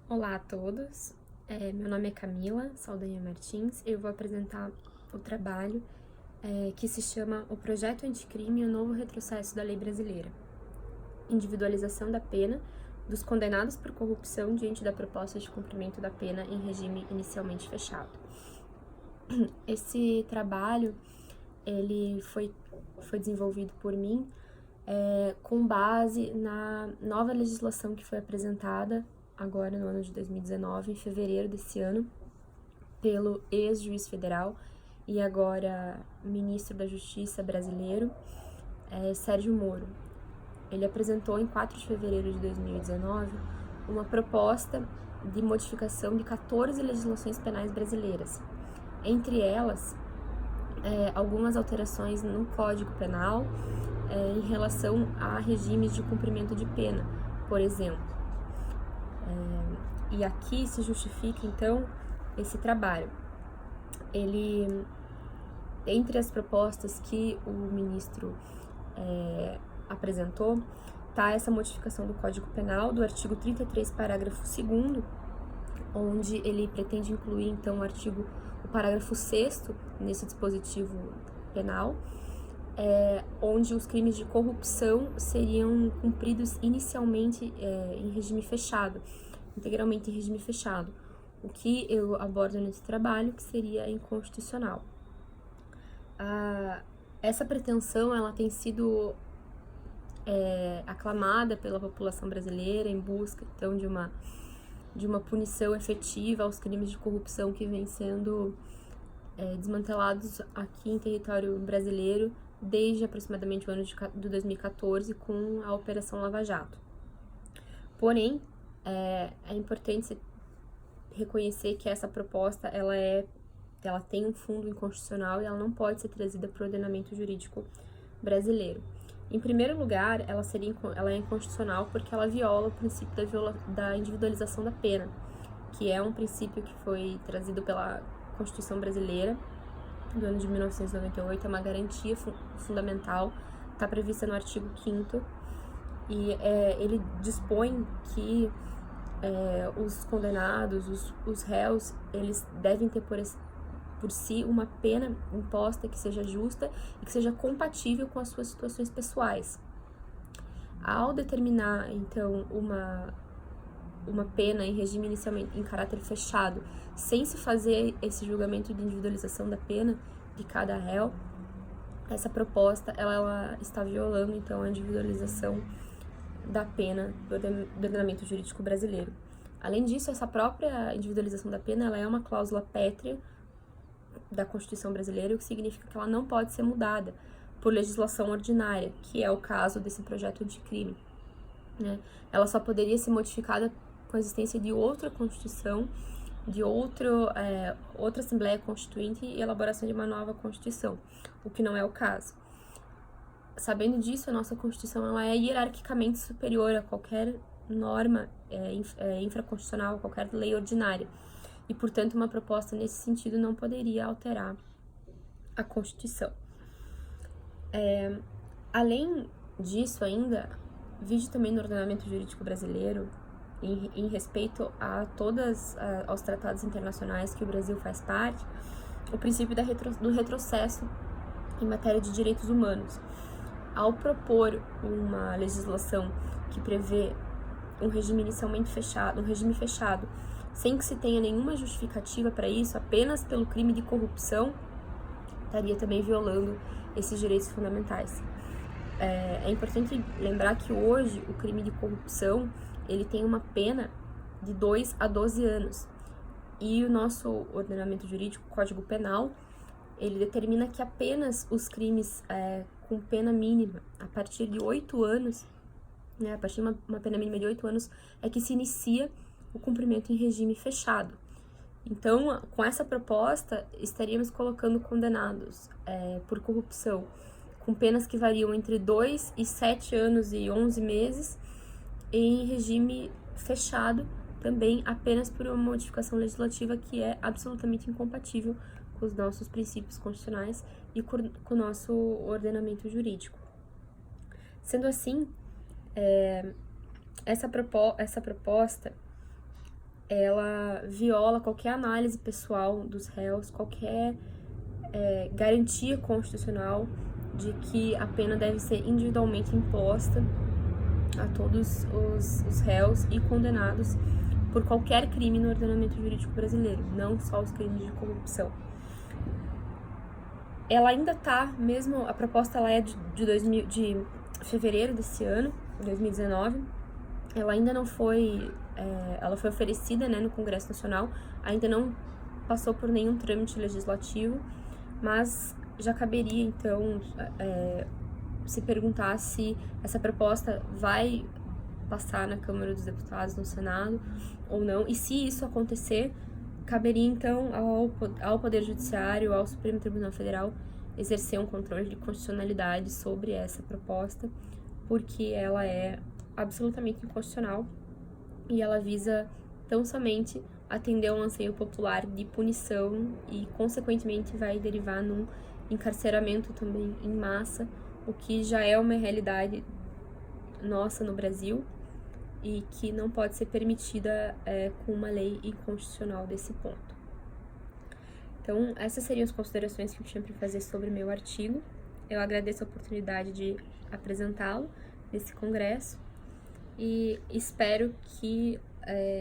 Olá a todos, meu nome é Camila Saldanha Martins. Eu vou apresentar o trabalho que se chama O Projeto Anticrime e o Novo Retrocesso da Lei Brasileira. Individualização da pena dos condenados por corrupção diante da proposta de cumprimento da pena em regime inicialmente fechado. Esse trabalho ele foi desenvolvido por mim com base na nova legislação que foi apresentada agora no ano de 2019, em fevereiro desse ano, pelo ex-juiz federal e agora ministro da Justiça brasileiro, Sérgio Moro. Ele apresentou em 4 de fevereiro de 2019 uma proposta de modificação de 14 legislações penais brasileiras. Entre elas, algumas alterações no Código Penal em relação a regimes de cumprimento de pena, por exemplo. E aqui se justifica, então, esse trabalho. Entre as propostas que o ministro apresentou, está essa modificação do Código Penal, do artigo 33, parágrafo 2º, onde ele pretende incluir, então, o parágrafo 6º nesse dispositivo penal, onde os crimes de corrupção seriam cumpridos inicialmente em regime fechado, integralmente em regime fechado, o que eu abordo nesse trabalho, que seria inconstitucional. Essa pretensão ela tem sido aclamada pela população brasileira em busca, então, de uma punição efetiva aos crimes de corrupção que vêm sendo desmantelados aqui em território brasileiro desde aproximadamente o ano de 2014, com a Operação Lava Jato. Porém, é importante reconhecer que essa proposta ela tem um fundo inconstitucional e ela não pode ser trazida para o ordenamento jurídico brasileiro. Em primeiro lugar, ela é inconstitucional porque ela viola o princípio da individualização da pena, que é um princípio que foi trazido pela Constituição brasileira do ano de 1998, é uma garantia fundamental, está prevista no artigo 5º, e ele dispõe que os condenados, os réus, eles devem ter por si uma pena imposta que seja justa e que seja compatível com as suas situações pessoais. Ao determinar, então, uma pena em regime inicialmente em caráter fechado, sem se fazer esse julgamento de individualização da pena de cada réu, essa proposta ela está violando, então, a individualização da pena do ordenamento jurídico brasileiro. Além disso, essa própria individualização da pena ela é uma cláusula pétrea da Constituição brasileira, o que significa que ela não pode ser mudada por legislação ordinária, que é o caso desse projeto anticrime, né? Ela só poderia ser modificada com a existência de outra Constituição, de outra Assembleia Constituinte e elaboração de uma nova Constituição, o que não é o caso. Sabendo disso, a nossa Constituição ela é hierarquicamente superior a qualquer norma infraconstitucional, a qualquer lei ordinária, e, portanto, uma proposta nesse sentido não poderia alterar a Constituição. Além disso ainda, vige também no ordenamento jurídico brasileiro, em respeito a aos tratados internacionais que o Brasil faz parte, o princípio do retrocesso em matéria de direitos humanos. Ao propor uma legislação que prevê um regime inicialmente fechado, sem que se tenha nenhuma justificativa para isso, apenas pelo crime de corrupção, estaria também violando esses direitos fundamentais. É importante lembrar que hoje o crime de corrupção ele tem uma pena de 2 a 12 anos. E o nosso ordenamento jurídico, Código Penal, ele determina que apenas os crimes com pena mínima, a partir de 8 anos, né, a partir de uma pena mínima de 8 anos, é que se inicia o cumprimento em regime fechado. Então, com essa proposta, estaríamos colocando condenados por corrupção com penas que variam entre 2 e 7 anos e 11 meses, em regime fechado, também apenas por uma modificação legislativa que é absolutamente incompatível com os nossos princípios constitucionais e com o nosso ordenamento jurídico. Sendo assim, essa proposta ela viola qualquer análise pessoal dos réus, qualquer garantia constitucional de que a pena deve ser individualmente imposta a todos os réus e condenados por qualquer crime no ordenamento jurídico brasileiro, não só os crimes de corrupção. Ela ainda está, mesmo a proposta ela é de fevereiro desse ano, 2019, ela ainda não foi, ela foi oferecida, né, no Congresso Nacional, ainda não passou por nenhum trâmite legislativo, mas já caberia, então, se perguntar se essa proposta vai passar na Câmara dos Deputados, no Senado, ou não, e se isso acontecer, caberia, então, ao Poder Judiciário, ao Supremo Tribunal Federal, exercer um controle de constitucionalidade sobre essa proposta, porque ela é absolutamente inconstitucional e ela visa tão somente atender a um anseio popular de punição e, consequentemente, vai derivar num encarceramento também em massa, o que já é uma realidade nossa no Brasil e que não pode ser permitida com uma lei inconstitucional desse ponto. Então, essas seriam as considerações que eu tinha para fazer sobre o meu artigo. Eu agradeço a oportunidade de apresentá-lo nesse congresso e espero que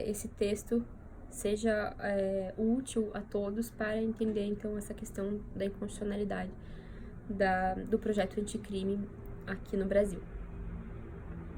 esse texto seja útil a todos para entender, então, essa questão da inconstitucionalidade do projeto anticrime aqui no Brasil.